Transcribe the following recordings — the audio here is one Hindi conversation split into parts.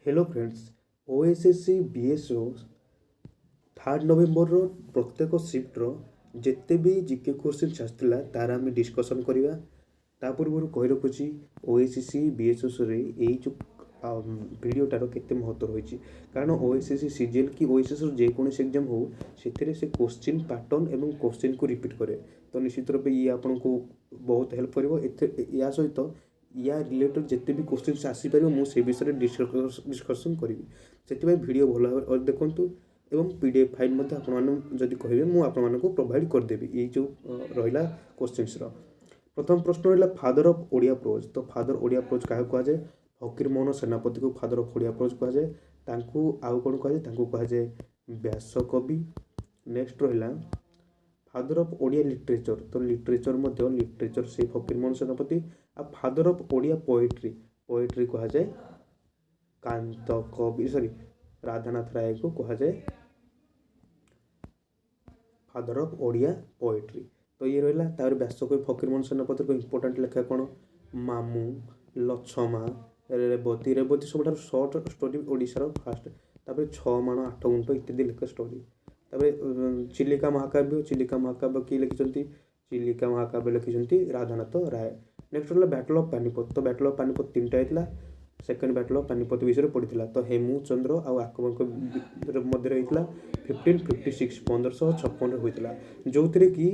हेलो फ्रेंड्स ओएसएससी बीएसओ 3 नवेम्बर प्रत्येक सिफ्टर जिते भी जीके क्वेश्चन आसाला तार आम डिस्कसन करवा ता पूर्व कही रखुची ओएसएससी बीएसओ रे जो भिडटार केते महत्व रही कारण ओएसएससी सीजीएल कि ओएसएस जेकोसी एग्जाम हो से क्वेश्चन पैटर्न एवं क्वेश्चन को रिपीट करे तो निश्चित रूप ये आपन को बहुत हेल्प कर या सहित या रिलेटेड जिते भी क्वेश्चन आसीपर मुझे विषय डिस्कसन करी से भिड भल भाव देखूँ एवं पीडीएफ फाइल आपड़ी कहे मुझे प्रोवाइड करदेवी ये जो रहा क्वेश्चन प्रथम प्रश्न रहा फादर ऑफ ओडिया प्रोज तो फादर ओडिया प्रोज क्या कहुए फकीरमोहन सेनापति को फादर ऑफ ओडिया प्रोज कहुए आउ कौन कहुए व्यासकवि नेक्स्ट रहा फादर ऑफ ओडिया लिटरेचर तो लिटरेचर से फकीरमोहन सेनापति आ फादर ऑफ ओडिया पोएट्री कहुए कांत कवि सॉरी राधानाथ राय को कहुए फादर ऑफ ओडिया पोएट्री तो ये रहा तार व्यासकवि फकीरमोहन सेनापति को इंपोर्टाट लेखा कौन मामू लछमा रेवती सब सर्ट स्टोरी ओडिशार फास्ट तापर 6 माण 8 गुंठ इत्यादि लेखा स्टोरी तापर चिलिका महाकाव्य किए लिखिं चिलिका महाकाव्य लिखिं राधानाथ राय नेक्स्ट रहा बैटल ऑफ पानीपत तो बैटल ऑफ पानीपत 3टा होता सेकेंड बैटल ऑफ पानीपत विषय पड़ा तो हेमचंद्र आउ अकबर मध्य 1556 1556 होता जो थे कि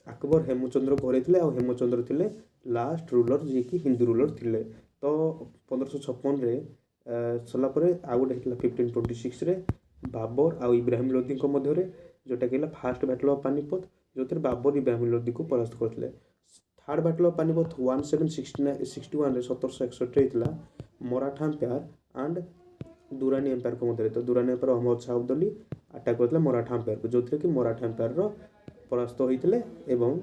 अकबर हेमचंद्र को हरई आ हेमचंद्र थे लास्ट रूलर जी कि हिंदू रूलर थे तो 1556 सलापर आउ गोटे होता 1526 बाबर आउ इब्राहिम लोदी मध्य जोटा कि फास्ट बैटल ऑफ पानीपत जो थे बाबर इब्राहिम लोदी को परास्त करते थर्ड बैटल ऑफ पानीपत 1761 1761 होता Maratha empire and Durrani empire को मध्य तो दुरानी एम्पायर अहमद शाह अब्दाली अटैक करते मराठा एम्पायर को जो थे कि मराठा एम्पायर परास्त होते एवं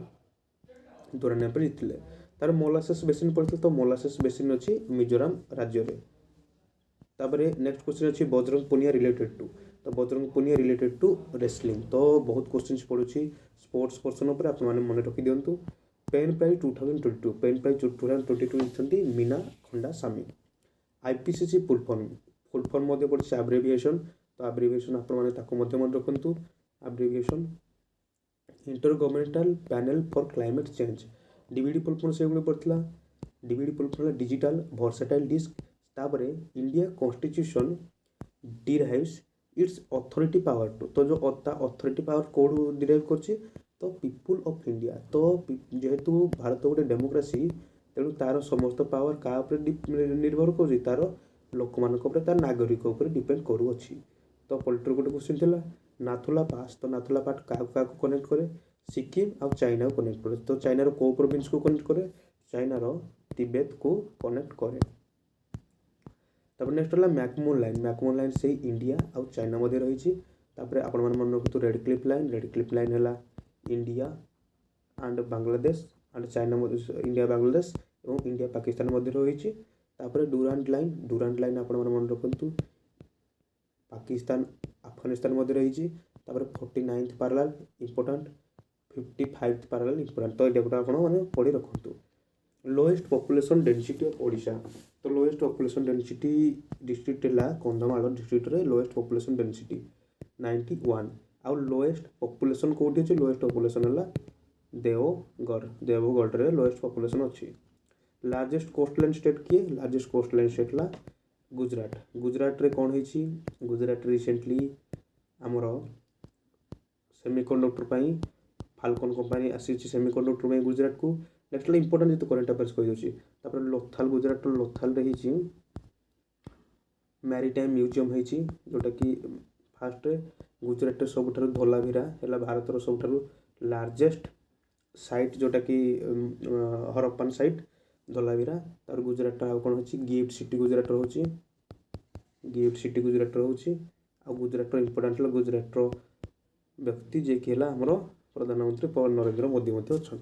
दुरानी एम्पायर जीतले तार मोलासेस बेसिन पड़ता तो मोलासेस बेसिन अच्छी मिजोराम राज्य में तापर नेक्स्ट क्वेश्चन अच्छी बजरंग पुनिया रिलेटेड टू तो Bajrang Punia related to wrestling तो बहुत क्वेश्चन पड़ुछि स्पोर्ट्स पर्सन पर आप मन रखी दिंतु pen prize 2022 pen prize 2022 Meena Kandasamy IPCC full form पड़े आब्रेविएशन तो आब्रेविएशन आप मन रखु abbreviation intergovernmental panel for climate change DVD full form से पड़ता DVD full form digital versatile disc तापर India constitution derives its authority power to तो जो अथॉरिटी पावर कोड डिराइव कर तो पीपुल ऑफ इंडिया तो जेहेतु भारत गोटे डेमोक्रेसी तेणु तार समस्त पावर क्या निर्भर कर तार लोक मान तार नागरिक डिपेंड करुच्छी तो पॉलिटिकल गोटे क्वेश्चन थिला नाथुला पास तो नाथुला पास क्या कनेक्ट करे सिक्किम और चाइना को कनेक्ट करे तो चाइनार को प्रोविंस को कनेक्ट करे चाइनार तिब्बत को कनेक्ट करे तापर नेक्स्ट रहा मैकमोहन लाइन से इंडिया और चाइना मध्य रही आपण मन रखु रेड क्लिफ लाइन है India and Bangladesh and China India Bangladesh और इंडिया पाकिस्तान मध्य रही डुरांट लाइन आपण मन रखु पाकिस्तान अफगानिस्तान मध्य रही 49th parallel important 55th parallel important तो ये मैंने पढ़ी रखु lowest population density of Odisha तो लोएस्ट पॉपुलेशन डेंसिटी डिस्ट्रिक्ट है कंधमाल डिस्ट्रिक्ट रे लोएस्ट पॉपुलेशन डेंसिटी 91 आउ लोएस्ट पॉपुलेशन कोठी अछि लोएस्ट पॉपुलेशन है देवगढ़ रे लोएस्ट पॉपुलेशन अच्छी लार्जेस्ट कोस्टलाइन स्टेट किए लार्जेस्ट कोस्टलाइन स्टेट ला गुजरात रे कौन होइछि गुजरात रिसेंटली आमर सेमीकंडक्टर पाई फाल्कन कंपनी आसी सेमीकंडक्टर में गुजरात को नेक्स्ट इंपोर्टेंट जो करेन्ट अफेयर्स कही लोथाल गुजरात लोथाल रही मैरीटाइम म्यूजियम होती जोटा कि फास्ट गुजरात सब धोलावीरा है भारत सब लार्जेस्ट साइट जोटा कि हरप्पन साइट धोलावीरा तार गुजरात आउ कौन हो गिफ्ट सिटी गुजरात रोचे आ गुजरात इंपोर्टेंट गुजरात व्यक्ति जे कि आमर प्रधानमंत्री नरेंद्र मोदी अच्छा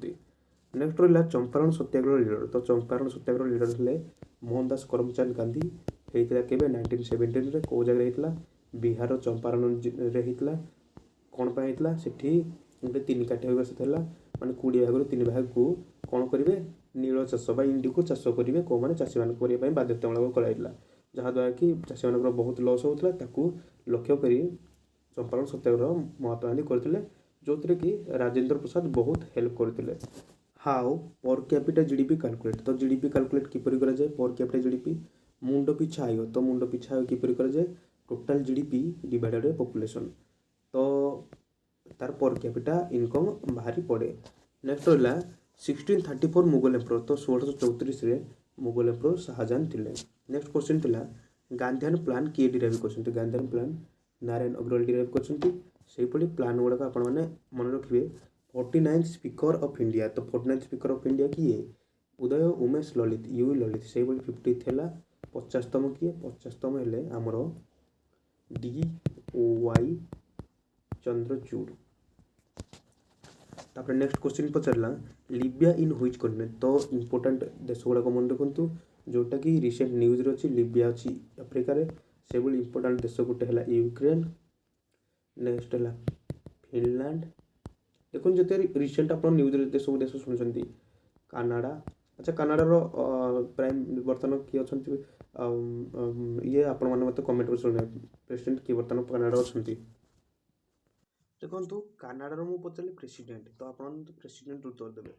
नेक्स्ट रहा चंपारण सत्याग्रह लीडर तो चंपारण सत्याग्रह लीडर थे मोहनदास करमचंद गांधी होता के 1917 कौ जगह होता बिहार चंपारण होता कौन पर होता से गोटे 3 काठिया व्यवस्था था माने 20 भाग 3 भाग को कौन करेंगे नील चाष इंडिको चाष करेंगे कौ मैंने चाषी मान बाध्यतामूलक कराइला जहाँद्वारा कि चाषीମାନଙ୍କର ବହୁତ ଲସ୍ ହେଉଥିଲା ତାକୁ ଲକ୍ଷ୍ୟ କରି ଚମ୍ପାରଣ ସତ୍ୟାଗ୍ରହ ମହାତ୍ମା ଗାନ୍ଧୀ କରିଥିଲେ, ଯେଉଁଥିରେ କି ରାଜେନ୍ଦ୍ର ପ୍ରସାଦ ବହୁତ ହେଲ୍ପ କରିଥିଲେ। ହାଉ ପର୍ କ୍ୟାପିଟା ଜିଡିପି କାଲକୁଲେଟ୍, ତ ଜିଡିପି କାଲକୁଲେଟ୍ କିପରି କରାଯାଏ, ପର୍ କ୍ୟାପିଟା ଜିଡିପି ମୁଣ୍ଡ ପିଛା ଆୟ, ତ ମୁଣ୍ଡ ପିଛା ଆୟ କିପରି କରାଯାଏ, total GDP divided by population, ତ ତାର ପର୍ କ୍ୟାପିଟା ଇନକମ୍ ବାହାରି ପଡ଼େ। ନେକ୍ସଟ ରହିଲା 1634 ମୁଗଲ ଏମ୍ପରର, ତ 1634ରେ ମୁଗଲ ଏମ୍ପରର ଶାହାଜାହାନ ଥିଲେ। ନେକ୍ସଟ କ୍ୱେଶ୍ଚନ୍ ଥିଲା ଗାନ୍ଧିଆନ ପ୍ଲାନ୍ କିଏ ଡିରାଇଭ୍ କରିଛନ୍ତି, ଗାନ୍ଧିଆନ ପ୍ଲାନ୍ ନାରାୟଣ ଅଗ୍ରୱାଲ ଡିରାଇଭ୍ କରିଛନ୍ତି। ସେଇଭଳି ପ୍ଲାନ୍ ଗୁଡ଼ାକ ଆପଣମାନେ ମନେ ରଖିବେ। 49th ସ୍ପିକର ଅଫ୍ ଇଣ୍ଡିଆ, ତ 49th ସ୍ପିକର ଅଫ୍ ଇଣ୍ଡିଆ କିଏ, ଉଦୟ ଉମେଶ ଲଳିତ, ୟୁ ଲଳିତ। ସେଇଭଳି 50th ହେଲା 50ତମ କିଏ, 50ତମ ହେଲେ ଆମର DY ଚନ୍ଦ୍ରଚୂଡ଼। ତାପରେ ନେକ୍ସଟ କ୍ୱେଶ୍ଚନ୍ ପଚାରିଲା ଲିବିଆ ଇନ୍ ହୁଇଚ୍ କଣ୍ଟିନେଣ୍ଟ, ତ ଇମ୍ପୋର୍ଟାଣ୍ଟ ଦେଶ ଗୁଡ଼ାକ ମନେ ରଖନ୍ତୁ ଯେଉଁଟାକି ରିସେଣ୍ଟ ନ୍ୟୁଜ୍ରେ ଅଛି। ଲିବିଆ ଅଛି ଆଫ୍ରିକାରେ, ସେଭଳି ଇମ୍ପୋର୍ଟାଣ୍ଟ ଦେଶ ଗୋଟେ ହେଲା ୟୁକ୍ରେନ୍, ନେକ୍ସଟ ହେଲା ଫିନଲାଣ୍ଡ। ଦେଖନ୍ତୁ ଯେତେ ରିସେଣ୍ଟ ଆପଣ ନ୍ୟୁଜ୍ରେ ଯେତେ ସବୁ ଦେଶ ଶୁଣୁଛନ୍ତି, କାନାଡ଼ା। ଆଚ୍ଛା କାନାଡ଼ାର ପ୍ରାଇମ୍ ବର୍ତ୍ତମାନ କିଏ ଅଛନ୍ତି, ଇଏ ଆପଣମାନେ ମୋତେ କମେଣ୍ଟ କରି ଶୁଣିବେ, ପ୍ରେସିଡେଣ୍ଟ କିଏ ବର୍ତ୍ତମାନ କାନାଡ଼ାର ଅଛନ୍ତି। ଦେଖନ୍ତୁ କାନାଡ଼ାର ମୁଁ ପଚାରିଲି ପ୍ରେସିଡେଣ୍ଟ, ତ ଆପଣ ପ୍ରେସିଡେଣ୍ଟ ଉତ୍ତର ଦେବେ।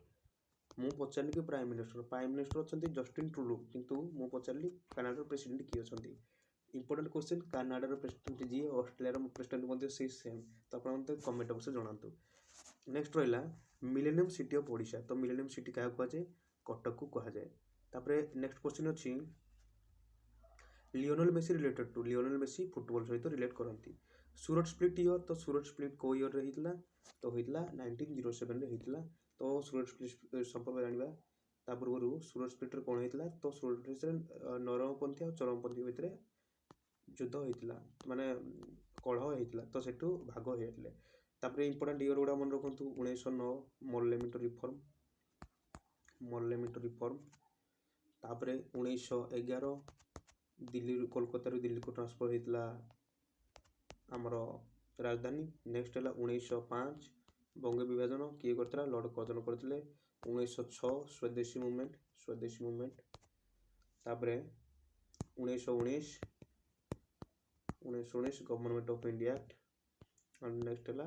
ମୁଁ ପଚାରିଲି କି ପ୍ରାଇମ୍ ମିନିଷ୍ଟର, ପ୍ରାଇମ୍ ମିନିଷ୍ଟର ଅଛନ୍ତି ଜଷ୍ଟିନ୍ ଟ୍ରୁଡୋ, କିନ୍ତୁ ମୁଁ ପଚାରିଲି କାନାଡ଼ାର ପ୍ରେସିଡେଣ୍ଟ କିଏ ଅଛନ୍ତି। ଇମ୍ପୋର୍ଟାଣ୍ଟ କ୍ୱେଶ୍ଚନ୍, କାନାଡ଼ାର ପ୍ରେସିଡେଣ୍ଟ ଯିଏ, ଅଷ୍ଟ୍ରେଲିଆର ପ୍ରେସିଡେଣ୍ଟ ମଧ୍ୟ ସେଇ ସେମ୍, ତ ଆପଣ ମୋତେ କମେଣ୍ଟ ବକ୍ସରେ ଜଣାନ୍ତୁ। ନେକ୍ସଟ ରହିଲା ମିଲେନିୟମ୍ ସିଟି ଅଫ୍ ଓଡ଼ିଶା, ତ ମିଲେନିୟମ୍ ସିଟି କାହାକୁ କୁହାଯାଏ, କଟକକୁ କୁହାଯାଏ। ତାପରେ ନେକ୍ସଟ କ୍ୱେଶ୍ଚନ୍ ଅଛି Lionel Messi related to, Lionel Messi football সହିତ ରିଲେଟ୍ କରନ୍ତି। ସୁରଟ ସ୍ପ୍ଲିଟ୍ ଇୟର୍, ତ ସୁରଟ ସ୍ପ୍ଲିଟ୍ କେଉଁ ଇୟର୍ରେ ହେଇଥିଲା, ତ ହେଇଥିଲା 1907ରେ ହେଇଥିଲା। ତ ସୁରଟ ସ୍ପ୍ଲିଟ୍ ସମ୍ପର୍କରେ ଜାଣିବା। ତା ପୂର୍ବରୁ ସୁରଟ ସ୍ପ୍ଲିଟ୍ରେ କ'ଣ ହେଇଥିଲା, ତ ସୁରଟ ସ୍ପ୍ଲିଟ୍ରେ ନରମପନ୍ଥୀ ଆଉ ଚରମପନ୍ଥୀ ଭିତରେ ଯୁଦ୍ଧ ହେଇଥିଲା, ମାନେ କଳହ ହେଇଥିଲା, ତ ସେଠୁ ଭାଗ ହେଇଯାଇଥିଲେ। ତାପରେ ଇମ୍ପୋର୍ଟାଣ୍ଟ ଇୟର୍ ଗୁଡ଼ା ମନେ ରଖନ୍ତୁ। 1909 ମର୍ଲେମେଣ୍ଟ ରିଫର୍ମ, ମର୍ଲେମେଣ୍ଟ ରିଫର୍ମ। ତାପରେ 1911 ଦିଲ୍ଲୀରୁ, କୋଲକାତାରୁ ଦିଲ୍ଲୀକୁ ଟ୍ରାନ୍ସଫର୍ ହେଇଥିଲା ଆମର ରାଜଧାନୀ। ନେକ୍ସଟ ହେଲା 1905 ବଙ୍ଗ ବିଭାଜନ, କିଏ କରିଥିଲା, ଲର୍ଡ଼ କର୍ଜନ କରିଥିଲେ। 1906 ସ୍ୱଦେଶୀ ମୁଭମେଣ୍ଟ, ସ୍ୱଦେଶୀ ମୁଭମେଣ୍ଟ। ତାପରେ 1919 government of India act. Next ହେଲା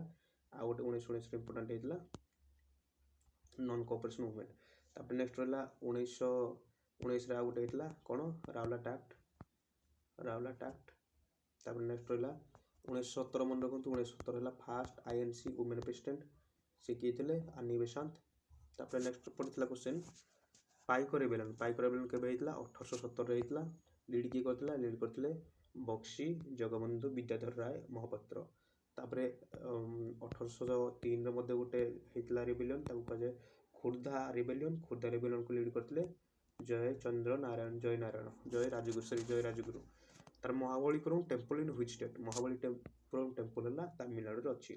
ଆଉ ଗୋଟେ 1919ରେ ଇମ୍ପୋର୍ଟାଣ୍ଟ ହେଇଥିଲା ନନ୍ କୋଅପରେସନ୍ ମୁଭମେଣ୍ଟ। ତାପରେ ନେକ୍ସଟ ରହିଲା 1919ରେ ଆଉ ଗୋଟେ ହେଇଥିଲା କ'ଣ, ରାଉଲାଟ୍ ଆକ୍ଟ, ରାଉଲାଟ୍ ଆକ୍ଟ। ତାପରେ ନେକ୍ସଟ ରହିଲା 1917 ମନେ ରଖନ୍ତୁ। 1917 ହେଲା ଫାଷ୍ଟ INC ଓମେନ୍ ପ୍ରେସିଡେଣ୍ଟ, ସେ କିଏ ଥିଲେ, ଆନି ବେସାନ୍ତ। ତାପରେ ନେକ୍ସଟ ପଡ଼ିଥିଲା କ୍ୱେଶ୍ଚନ୍ ପାଇକ ରେବେଲିୟନ୍, ପାଇକ ରେବେଲିୟନ୍ କେବେ ହେଇଥିଲା, 1817ରେ ହେଇଥିଲା। ଲିଡ୍ କିଏ କରିଥିଲା, ଲିଡ୍ କରିଥିଲେ ବକ୍ସି ଜଗବନ୍ଧୁ ବିଦ୍ୟାଧର ରାୟ ମହାପାତ୍ର। ତାପରେ 1803ରେ ମଧ୍ୟ ଗୋଟେ ହେଇଥିଲା ରେବେଲିୟନ୍, ତାକୁ କୁହାଯାଏ ଖୋର୍ଦ୍ଧା ରେବେଲିୟନ୍। ଖୋର୍ଦ୍ଧା ରେବେଲିୟନ୍କୁ ଲିଡ୍ କରିଥିଲେ ଜୟ ରାଜଗୁରୁ। ତାର Mahabalipuram temple in which state, Mahabalipuram temple ହେଲା ତାମିଲନାଡୁରେ ଅଛି।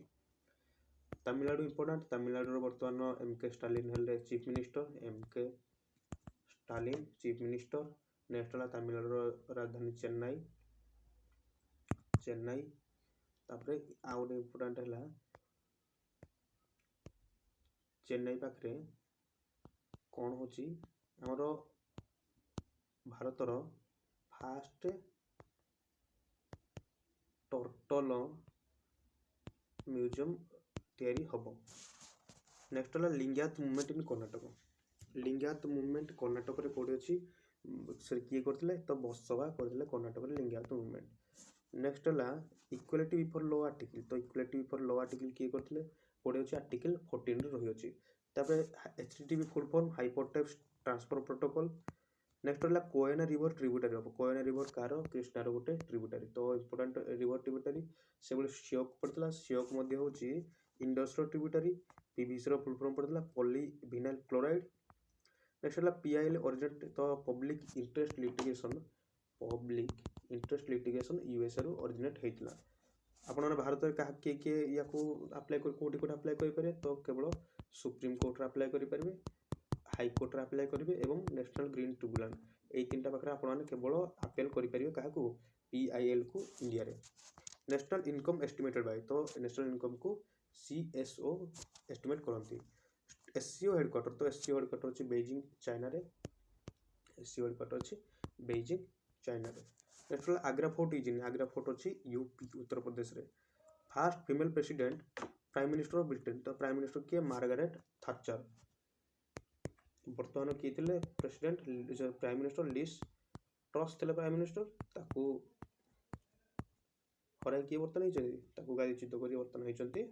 ତାମିଲନାଡୁ ଇମ୍ପୋର୍ଟାଣ୍ଟ, ତାମିଲନାଡୁର ବର୍ତ୍ତମାନ MK ଷ୍ଟାଲିନ୍ ହେଲେ chief minister, MK Stalin chief minister. Next ହେଲା ତାମିଲନାଡୁର ରାଜଧାନୀ ଚେନ୍ନାଇ, ଚେନ୍ନାଇ। ତାପରେ ଆଉ ଗୋଟେ ଇମ୍ପୋର୍ଟାଣ୍ଟ ହେଲା ଚେନ୍ନାଇ ପାଖରେ କ'ଣ ହେଉଛି, ଆମର ଭାରତର ଫାଷ୍ଟ ଟର୍ଟଲ ମ୍ୟୁଜିୟମ୍ ତିଆରି ହେବ। ନେକ୍ସଟ ହେଲା Lingayat movement in Karnataka, Lingayat movement କର୍ଣ୍ଣାଟକରେ କେଉଁଠି ଅଛି, ସେ କିଏ କରିଥିଲେ, ତ ବସଭା କରିଥିଲେ କର୍ଣ୍ଣାଟକରେ ଲିଙ୍ଗାୟତ ମୁଭମେଣ୍ଟ। ନେକ୍ସଟ ହେଲା ଇକ୍ୱାଲିଟି ବିଫୋର୍ ଲ ଆର୍ଟିକଲ, ତ ଇକ୍ୱାଲିଟି ବିଫୋର୍ ଲ ଆର୍ଟିକଲ କିଏ କରିଥିଲେ, କେଉଁଠି ଅଛି, ଆର୍ଟିକଲ 14ରେ ରହିଅଛି। ତାପରେ HTTP full form hypertext transfer protocol. Next ହେଲା କୋଏନା ରିଭର ଟ୍ରିବ୍ୟୁଟାରୀ ହେବ, କୋଏନା ରିଭର କାହାର, କୃଷ୍ଣାର ଗୋଟେ ଟ୍ରିବ୍ୟୁଟାରୀ, ତ ଇମ୍ପୋର୍ଟାଣ୍ଟ ରିଭର ଟ୍ରିବ୍ୟୁଟାରୀ। ସେଭଳି ସିଓକ୍ ପଡ଼ିଥିଲା, ସିଓକ୍ ମଧ୍ୟ ହେଉଛି ଇଣ୍ଡସ୍ର ଟ୍ରିବ୍ୟୁଟାରୀ। PVCର ଫୁଲ୍ ଫର୍ମ ପଡ଼ିଥିଲା ପଲିଭିନାଇଲ୍ କ୍ଲୋରାଇଡ୍। ନେକ୍ସଟ ହେଲା PIL ଅରିଜିନେଟ୍, ତ public interest litigation, public interest litigation USAରୁ ଅରିଜିନେଟ୍ ହେଇଥିଲା। ଆପଣମାନେ ଭାରତରେ କିଏ କିଏ ୟାକୁ ଆପ୍ଲାଏ କରି କେଉଁଠି ଆପ୍ଲାଏ କରିପାରିବେ, ତ କେବଳ ସୁପ୍ରିମକୋର୍ଟରେ ଆପ୍ଲାଏ କରିପାରିବେ, ହାଇକୋର୍ଟରେ ଆପ୍ଲାଏ କରିବେ ଏବଂ ନ୍ୟାସନାଲ୍ ଗ୍ରୀନ୍ ଟ୍ରିବ୍ୟୁନାଲ୍, ଏଇ ତିନିଟା ପାଖରେ ଆପଣମାନେ କେବଳ ଆପିଲ୍ କରିପାରିବେ କାହାକୁ, PILକୁ ଇଣ୍ଡିଆରେ। ନ୍ୟାସନାଲ୍ ଇନକମ୍ ଏଷ୍ଟିମେଟେଡ୍ ବାଇ, ତ ନ୍ୟାସନାଲ୍ ଇନକମ୍କୁ CSO ଏଷ୍ଟିମେଟ୍ କରନ୍ତି। SCO ହେଡ଼କ୍ୱାର୍ଟର, ତ SCO ହେଡ଼କ୍ୱାର୍ଟର ଅଛି ବେଜିଂ ଚାଇନାରେ, SCO ହେଡ଼କ୍ୱାର୍ଟର ଅଛି ବେଜିଂ ଚାଇନାରେ। नेक्स्ट रहा Agra fort is in Agra fort अच्छी यूपी उत्तर प्रदेश रे। Fast female president prime minister of Britain तो प्राइम मिनिस्टर किए मार्गारेट थाचर। बर्तमान किए थे प्रेसिडेंट प्राइम मिनिस्टर लिस ट्रस थे प्राइम मिनिस्टर ताकू हराई किए बर्तमान होती गादीच्युत कर बर्तमान होती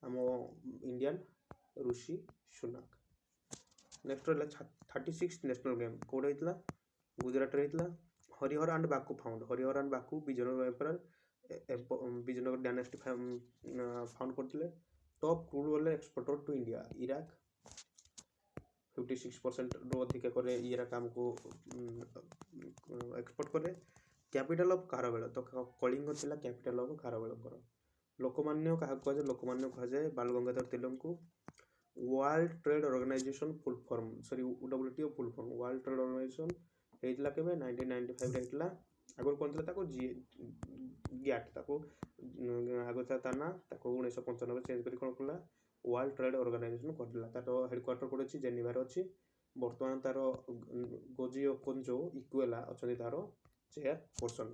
आम इंडियन ऋषि सुनाक। नेक्स्ट रहा 36 नेशनल गेम कौट होता गुजरात होता Harihar and Bukka found Harihar and Bukka Vijayanagar empire Vijayanagar dynasty found करते। Top crude oil exporter to India Iraq 56% ରୁ ଅଧିକା କରେ ଇରାକ ଆମକୁ ଏକ୍ସପୋର୍ଟ କରେ। କ୍ୟାପିଟାଲ ଅଫ୍ ଖାରବେଳ ତ କଳିଙ୍ଗ ଥିଲା କ୍ୟାପିଟାଲ ଅଫ୍ ଖାରବେଳଙ୍କର। ଲୋକମାନ୍ୟ କାହାକୁ କୁହାଯାଏ ଲୋକମାନ୍ୟ କୁହାଯାଏ ବାଲଗଙ୍ଗାଧର ତିଲକଙ୍କୁ। World trade organisation full form WTO full form world trade organisation ହେଇଥିଲା କେବେ 1995 ରେ ହେଇଥିଲା। ଆଗରୁ କ'ଣ ଥିଲା ତାକୁ ଗ୍ୟାଟ୍ ତାକୁ ଆଗରୁ ତା ନା ତାକୁ 1995 ଚେଞ୍ଜ କରି କ'ଣ କଲା ୱାର୍ଲଡ ଟ୍ରେଡ୍ ଅର୍ଗାନାଇଜେସନ କରିଥିଲା। ତାର ହେଡ଼କ୍ୱାର୍ଟର କୋଉଠି ଅଛି ଜେନିଭାରେ ଅଛି। ବର୍ତ୍ତମାନ ତାର ଗୋଜିଓ କୋଞ୍ଜୋ ଇକ୍ୱେଲା ଅଛନ୍ତି ତାର chair person.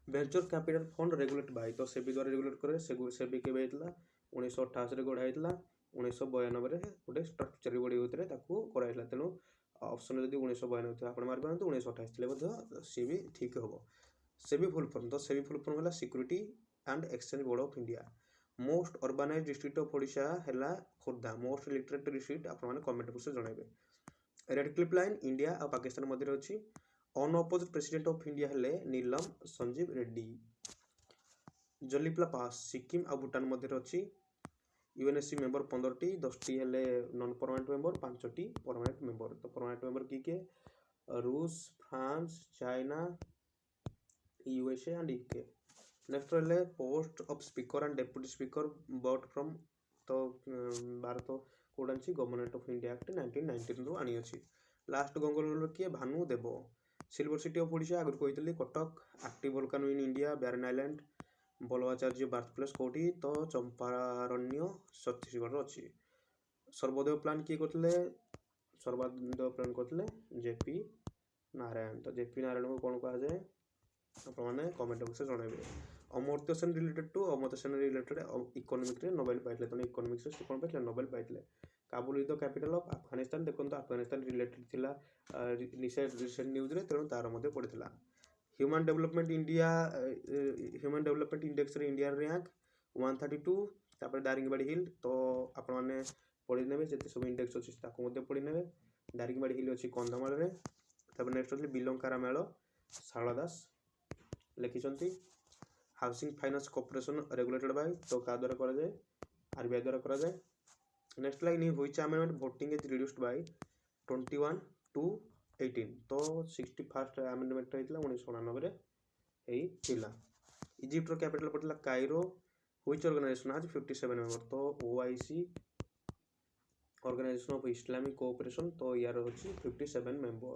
Venture capital fund regulate Bai ତ ସେବି ଦ୍ୱାରା ରେଗୁଲେଟ୍ କରେ ସେବି କେବେ ହେଇଥିଲା 1988 ରେ ଗଢ଼ା ହେଇଥିଲା। 1992 ରେ ଗୋଟେ ଷ୍ଟ୍ରକ୍ଚର ବଡି ଭିତରେ ତାକୁ କରାଯାଇଥିଲା। ତେଣୁ ଅପସନ ଯଦି 1992 ଥିବ ଆପଣ ମାରି ପାରନ୍ତୁ 1928 ଥିଲେ ମଧ୍ୟ ସିଏ ବି ଠିକ୍ ହେବ। ସେବି ଫୁଲ୍ ଫର୍ମ ତ ସେବି ଫୁଲ୍ ଫର୍ମ ହେଲା security and exchange board of India. Most urbanise district of Odisha है खोर्धा। मोस्ट लिटरेट डिस्ट्रिक्ट आपने कमेंट बॉक्स में जनइबे। रेड क्लिफ लाइन इंडिया और पाकिस्तान मध्य अच्छी। अनअपोज्ड प्रेसिडेंट ऑफ इंडिया है नीलम संजीव रेड्डी। जलिप्ला पास सिक्किम और भूटान मध्य अच्छी। यूएनएससी मेंबर 15टी 10टी है नॉन परमानेंट मेंबर 5टी परमानेंट मेंबर। तो परमानेंट मेंबर किए रूस France China USA and UK. Next रहा post of speaker and deputy speaker but from तो भारत कौन अच्छी गवर्नमेंट ऑफ इंडिया एक्ट 1919 रू आनी अच्छी। लास्ट गंगोल किए Bhanu Dev. Silver city of Odisha आगुरी कही Cuttack. Active volcano in India Barren Island. Vallabhacharya birth place कौटी तो चंपारण्य छत्तीसगढ़ अच्छी। सर्वोदय प्लान किए करते सर्वोदय प्लान करते जेपी नारायण। तो जेपी नारायण को कौन कहा जाए आपने कमेंट बॉक्स में जनइबे। Amartya Sen related to Amartya Sen related economics रे नोबेल पाइले तेणु इकोनॉमिक्स से कौन पाइले नोबेल पाइले। Kabul is the capital of Afghanistan देखो अफगानिस्तान रिलेटेड थिला रिसेंट न्यूज रे तेणु तार मध्य पड़ता। Human development India human development index रे इंडिया रैंक 132। तापर दारिंगबाड़ी हिल तो आपने पढ़ी नेबे जते सब इंडेक्स अच्छी ताको मध्य पढ़ी नेबे। दारिंगबाड़ी हिल अच्छी कंधमाल रे। तापर नेक्स्ट होली बिलंकारा मेल शारदा दास लिखिंट। Housing finance corporation regulated by तो क्या द्वारा करा जाए आरबीआई द्वारा करा जाए। Next line which amendment voting is reduced by 21 to 18 तो 61st अमेंडमेंट होता 1999 होता। इजिप्टर कैपिटल पड़ता कायरो। व्हिच ऑर्गेनाइजेशन आज 57 मेंबर तो OIC organisation of Islamic cooperation तो यार होची 57 मेंबर।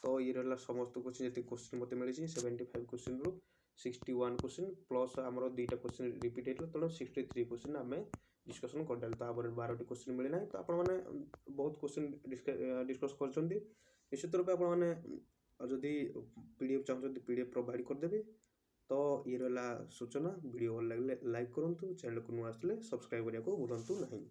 तो ये रहा समस्त क्वेश्चन जी क्वेश्चन मत मिली 75 क्वेश्चन रु 61 क्वेश्चन प्लस आमर 2टा क्वेश्चन रिपीट होता तेणु 63 क्वेश्चन आम डिस्कसन करदे। तो 12टी क्वेश्चन मिलना तो आपने बहुत क्वेश्चन डिस्कस कर निश्चित रूप आपने जदि PDF चाहते PDF प्रोवाइड करदेवी। तो ये रहा सूचना वीडियो भल लगे लाइक करूँ चैनल को नुआ आसले सब्सक्राइब करने को भूलु नहीं।